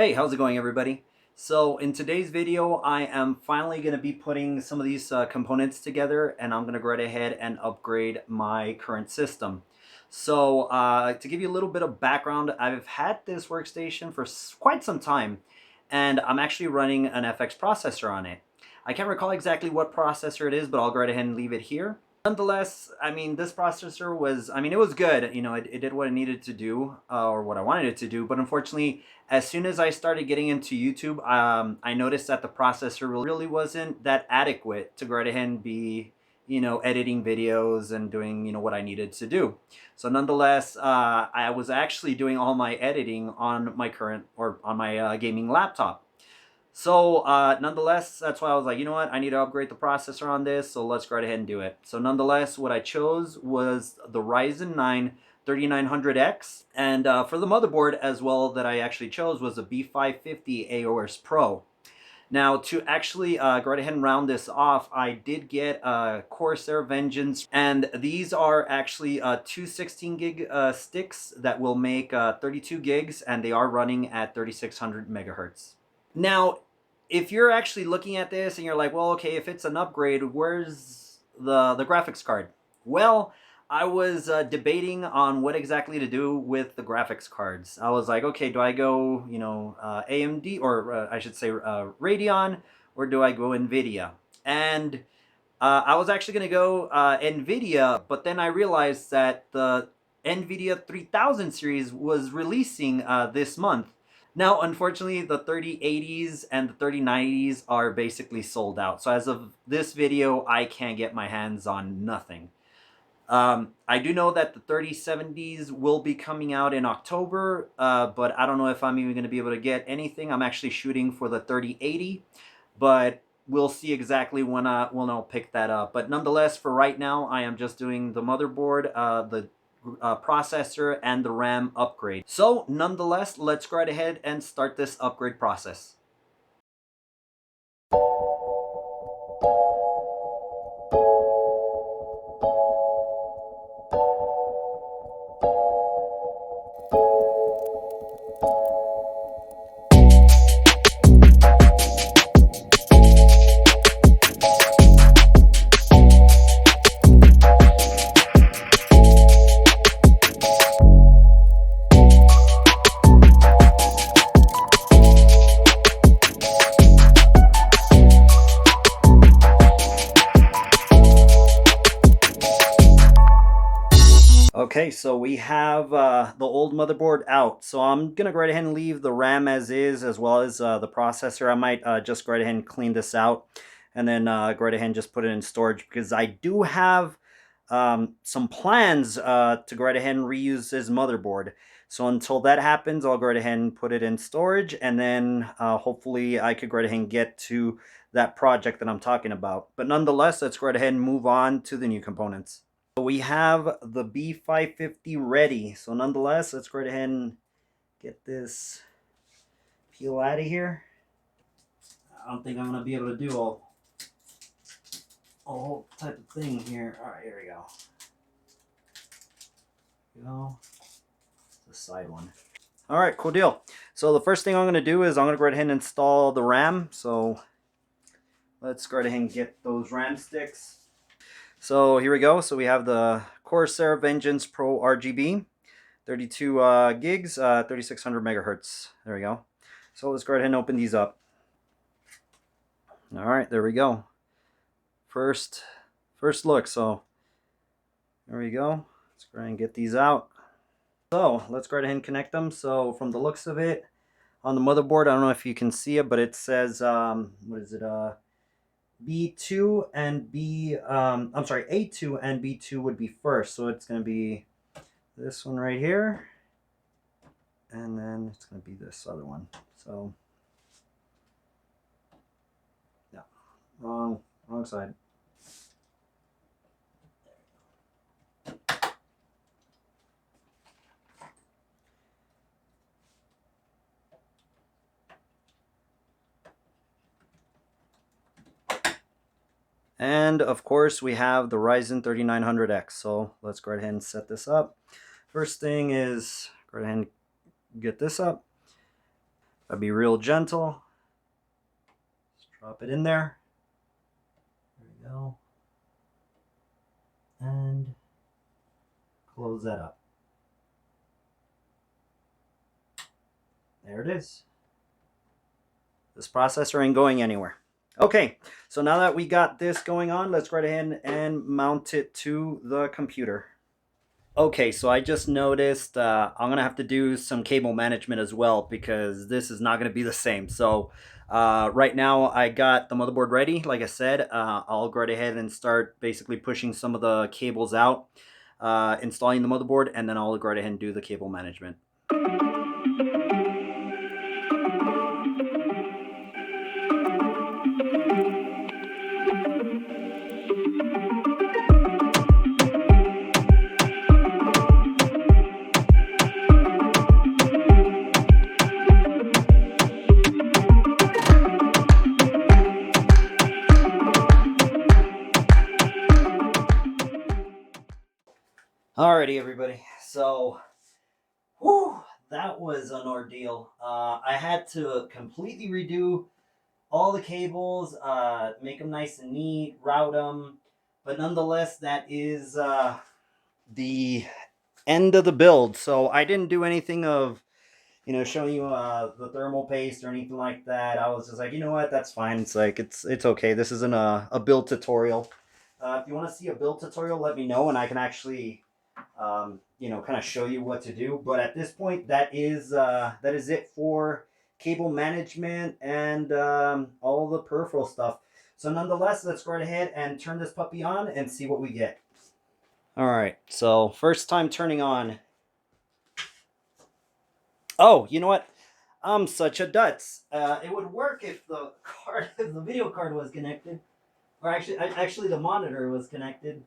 Hey, how's it going, everybody? So in today's video, I am finally going to be putting some of these components together, and I'm going to go right ahead and upgrade my current system. So to give you a little bit of background, I've had this workstation for quite some time, and I'm actually running an FX processor on it. I can't recall exactly what processor it is, but I'll go right ahead and leave it here. Nonetheless, I mean, this processor was, it was good. You know, it did what it needed to do, or what I wanted it to do. But unfortunately, as soon as I started getting into YouTube, I noticed that the processor really wasn't that adequate to go right ahead and be, editing videos and doing, what I needed to do. So nonetheless, I was actually doing all my editing on my current, or on my gaming laptop. So nonetheless, that's why I was like, you know what, I need to upgrade the processor on this, so let's go right ahead and do it. So nonetheless, what I chose was the Ryzen 9 3900X, and for the motherboard as well that I actually chose was the B550 AORUS Pro. Now, to actually go right ahead and round this off, I did get a Corsair Vengeance, and these are actually two 16 gig sticks that will make 32 gigs, and they are running at 3600 megahertz. Now, if you're actually looking at this and you're like, well, okay, if it's an upgrade, where's the graphics card? Well, I was debating on what exactly to do with the graphics cards. I was like, okay, do I go, AMD, or I should say Radeon, or do I go NVIDIA? And I was actually going to go NVIDIA, but then I realized that the NVIDIA 3000 series was releasing this month. Now, unfortunately, the 3080s and the 3090s are basically sold out. So as of this video, I can't get my hands on nothing. I do know that the 3070s will be coming out in October, but I don't know if I'm even going to be able to get anything. I'm actually shooting for the 3080, but we'll see exactly when I'll pick that up. But nonetheless, for right now, I am just doing the motherboard, the processor, and the RAM upgrade. So nonetheless, let's go right ahead and start this upgrade process. Okay, so we have the old motherboard out. So I'm going to go right ahead and leave the RAM as is, as well as the processor. I might just go right ahead and clean this out, and then go right ahead and just put it in storage, because I do have some plans to go right ahead and reuse this motherboard. So until that happens, I'll go right ahead and put it in storage, and then hopefully I could go right ahead and get to that project that I'm talking about. But nonetheless, let's go right ahead and move on to the new components. So we have the B550 ready. So nonetheless, let's go ahead and get this peel out of here. I don't think I'm going to be able to do a whole type of thing here. All right, here we go. The side one. All right, cool deal. So the first thing I'm going to do is I'm going to go ahead and install the RAM. So let's go ahead and get those RAM sticks. So here we go. So we have the Corsair Vengeance Pro Rgb, 32 gigs, 3600 megahertz. There we go. So let's go ahead and open these up. All right, there we go. First look. So there we go. Let's go ahead and get these out. So let's go ahead and connect them. So from the looks of it, on the motherboard, I don't know if you can see it, but it says, what is it? B2 and A2 and B2 would be first. So it's going to be this one right here, and then it's going to be this other one. So, yeah, wrong side. And of course, we have the Ryzen 3900X. So let's go ahead and set this up. First thing is go ahead and get this up. I'll be real gentle. Just drop it in there. There we go. And close that up. There it is. This processor ain't going anywhere. Okay, so now that we got this going on, let's go right ahead and mount it to the computer. Okay, so I just noticed I'm going to have to do some cable management as well because this is not going to be the same. So right now I got the motherboard ready. Like I said, I'll go right ahead and start basically pushing some of the cables out, installing the motherboard, and then I'll go right ahead and do the cable management. Alrighty, everybody. So, whew, that was an ordeal. I had to completely redo all the cables, make them nice and neat, route them. But nonetheless, that is the end of the build. So I didn't do anything of, showing you the thermal paste or anything like that. I was just like, you know what, that's fine. It's like, it's okay. This isn't a build tutorial. If you want to see a build tutorial, let me know and I can actually kind of show you what to do. But at this point, that is it for cable management and all the peripheral stuff. So nonetheless, let's go right ahead and turn this puppy on and see what we get. All right, so first time turning on. Oh, you know what? I'm such a dutz. It would work if the video card was connected, or actually the monitor was connected.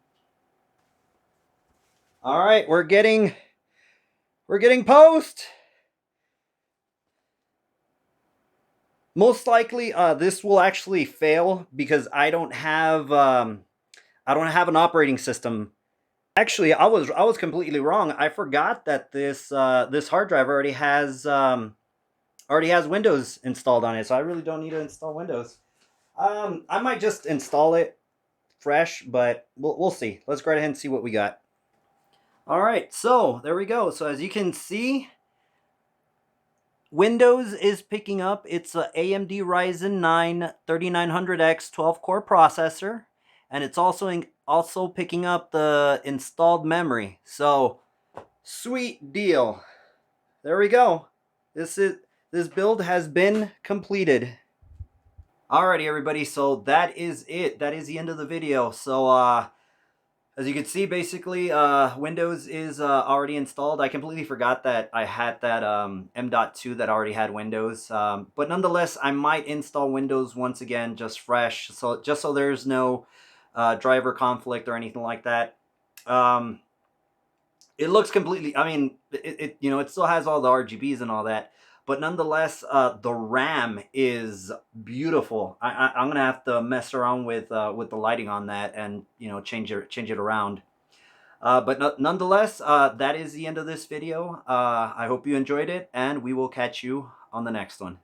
All right, we're getting post. Most likely, this will actually fail because I don't have an operating system. Actually, I was completely wrong. I forgot that this hard drive already has Windows installed on it, so I really don't need to install Windows. I might just install it fresh, but we'll see. Let's go ahead and see what we got. All right, so there we go. So as you can see, Windows is picking up. It's a AMD Ryzen 9 3900X 12-core processor, and it's also picking up the installed memory. So, sweet deal. There we go. This build has been completed. Alrighty, everybody. So that is it. That is the end of the video. So, as you can see, basically, Windows is already installed. I completely forgot that I had that M.2 that already had Windows. But nonetheless, I might install Windows once again, just fresh, just so there's no driver conflict or anything like that. It looks completely. I mean, it still has all the RGBs and all that. But nonetheless, the RAM is beautiful. I'm gonna have to mess around with the lighting on that and change it around. But nonetheless, that is the end of this video. I hope you enjoyed it, and we will catch you on the next one.